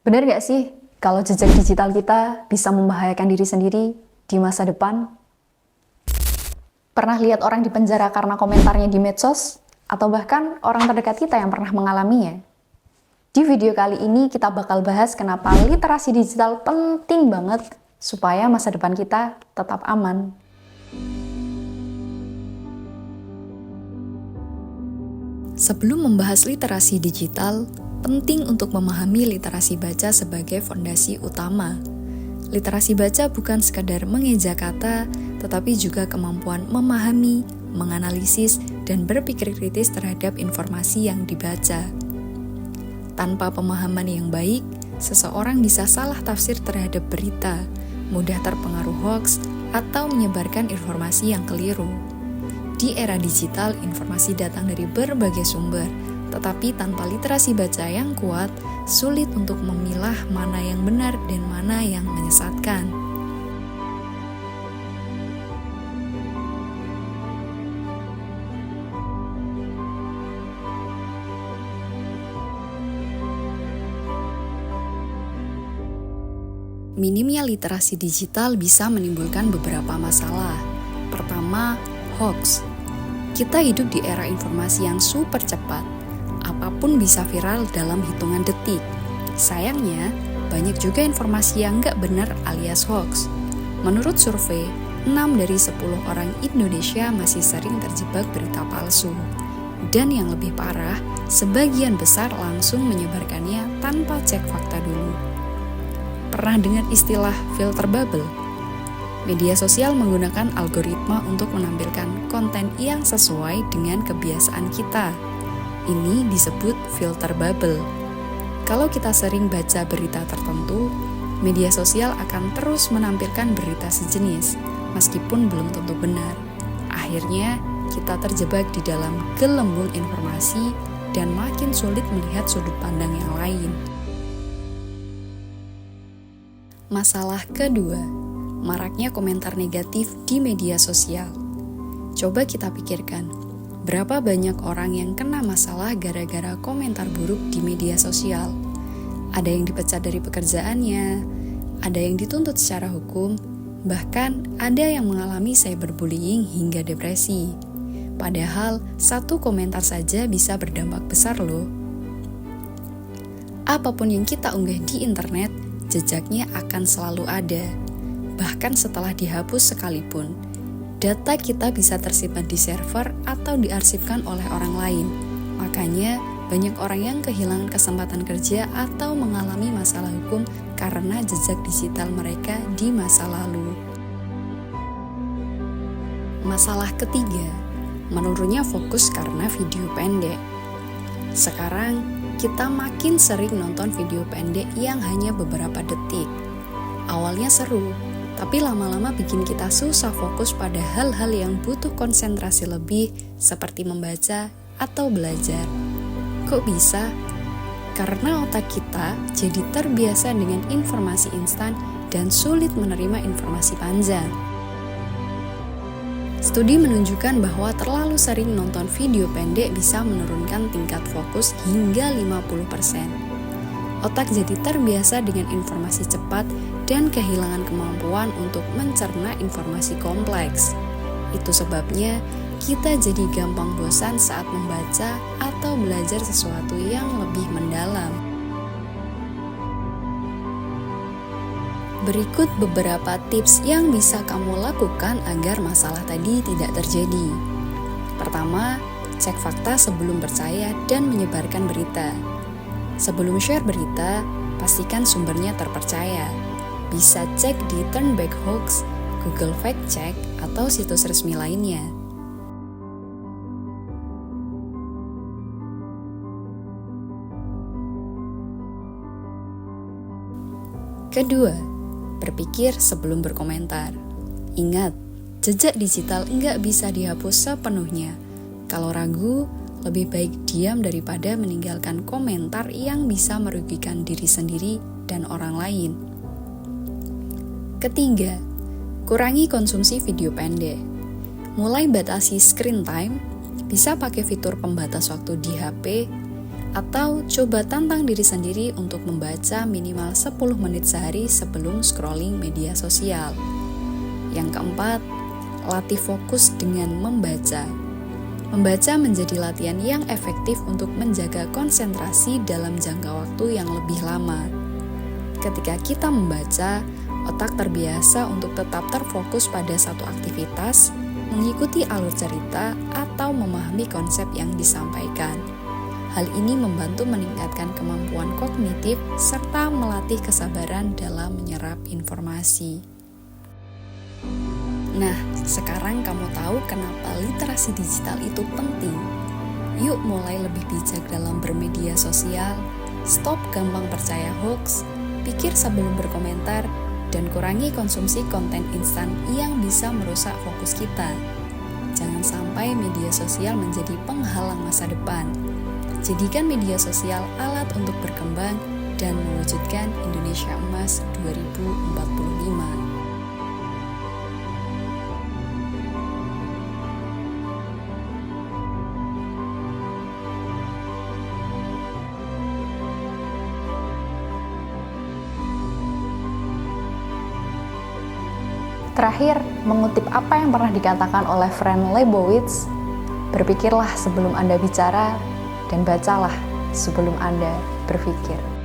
Benar nggak sih kalau jejak digital kita bisa membahayakan diri sendiri di masa depan? Pernah lihat orang dipenjara karena komentarnya di medsos? Atau bahkan orang terdekat kita yang pernah mengalaminya? Di video kali ini kita bakal bahas kenapa literasi digital penting banget supaya masa depan kita tetap aman. Sebelum membahas literasi digital, penting untuk memahami literasi baca sebagai fondasi utama. Literasi baca bukan sekadar mengeja kata, tetapi juga kemampuan memahami, menganalisis, dan berpikir kritis terhadap informasi yang dibaca. Tanpa pemahaman yang baik, seseorang bisa salah tafsir terhadap berita, mudah terpengaruh hoaks, atau menyebarkan informasi yang keliru. Di era digital, informasi datang dari berbagai sumber, tetapi tanpa literasi baca yang kuat, sulit untuk memilah mana yang benar dan mana yang menyesatkan. Minimnya literasi digital bisa menimbulkan beberapa masalah. Pertama, hoax. Kita hidup di era informasi yang super cepat. Apapun bisa viral dalam hitungan detik. Sayangnya, banyak juga informasi yang nggak benar alias hoax. Menurut survei, 6 dari 10 orang Indonesia masih sering terjebak berita palsu. Dan yang lebih parah, sebagian besar langsung menyebarkannya tanpa cek fakta dulu. Pernah dengar istilah filter bubble? Media sosial menggunakan algoritma untuk menampilkan konten yang sesuai dengan kebiasaan kita. Ini disebut filter bubble. Kalau kita sering baca berita tertentu, media sosial akan terus menampilkan berita sejenis, meskipun belum tentu benar. Akhirnya, kita terjebak di dalam gelembung informasi dan makin sulit melihat sudut pandang yang lain. Masalah kedua, maraknya komentar negatif di media sosial. Coba kita pikirkan, berapa banyak orang yang kena masalah gara-gara komentar buruk di media sosial? Ada yang dipecat dari pekerjaannya, ada yang dituntut secara hukum, bahkan ada yang mengalami cyberbullying hingga depresi. Padahal, satu komentar saja bisa berdampak besar loh. Apapun yang kita unggah di internet, jejaknya akan selalu ada. Bahkan setelah dihapus sekalipun, data kita bisa tersimpan di server atau diarsipkan oleh orang lain. Makanya, banyak orang yang kehilangan kesempatan kerja atau mengalami masalah hukum karena jejak digital mereka di masa lalu. Masalah ketiga, menurunnya fokus karena video pendek. Sekarang, kita makin sering nonton video pendek yang hanya beberapa detik. Awalnya seru, tapi lama-lama bikin kita susah fokus pada hal-hal yang butuh konsentrasi lebih seperti membaca atau belajar. Kok bisa? Karena otak kita jadi terbiasa dengan informasi instan dan sulit menerima informasi panjang. Studi menunjukkan bahwa terlalu sering nonton video pendek bisa menurunkan tingkat fokus hingga 50%. Otak jadi terbiasa dengan informasi cepat dan kehilangan kemampuan untuk mencerna informasi kompleks. Itu sebabnya kita jadi gampang bosan saat membaca atau belajar sesuatu yang lebih mendalam. Berikut beberapa tips yang bisa kamu lakukan agar masalah tadi tidak terjadi. Pertama, cek fakta sebelum percaya dan menyebarkan berita. Sebelum share berita, pastikan sumbernya terpercaya. Bisa cek di Turnback Hoax, Google Fact Check, atau situs resmi lainnya. Kedua, berpikir sebelum berkomentar. Ingat, jejak digital nggak bisa dihapus sepenuhnya. Kalau ragu, lebih baik diam daripada meninggalkan komentar yang bisa merugikan diri sendiri dan orang lain. Ketiga, kurangi konsumsi video pendek. Mulai batasi screen time, bisa pakai fitur pembatas waktu di HP, Atau coba tantang diri sendiri untuk membaca minimal 10 menit sehari sebelum scrolling media sosial. Yang keempat, latih fokus dengan membaca. Membaca menjadi latihan yang efektif untuk menjaga konsentrasi dalam jangka waktu yang lebih lama. Ketika kita membaca, otak terbiasa untuk tetap terfokus pada satu aktivitas, mengikuti alur cerita, atau memahami konsep yang disampaikan. Hal ini membantu meningkatkan kemampuan kognitif serta melatih kesabaran dalam menyerap informasi. Nah, sekarang kamu tahu kenapa literasi digital itu penting. Yuk mulai lebih bijak dalam bermedia sosial, stop gampang percaya hoax, pikir sebelum berkomentar, dan kurangi konsumsi konten instan yang bisa merusak fokus kita. Jangan sampai media sosial menjadi penghalang masa depan. Jadikan media sosial alat untuk berkembang dan mewujudkan Indonesia Emas 2045. Terakhir, mengutip apa yang pernah dikatakan oleh Frank Lebowitz, berpikirlah sebelum Anda bicara dan bacalah sebelum Anda berpikir.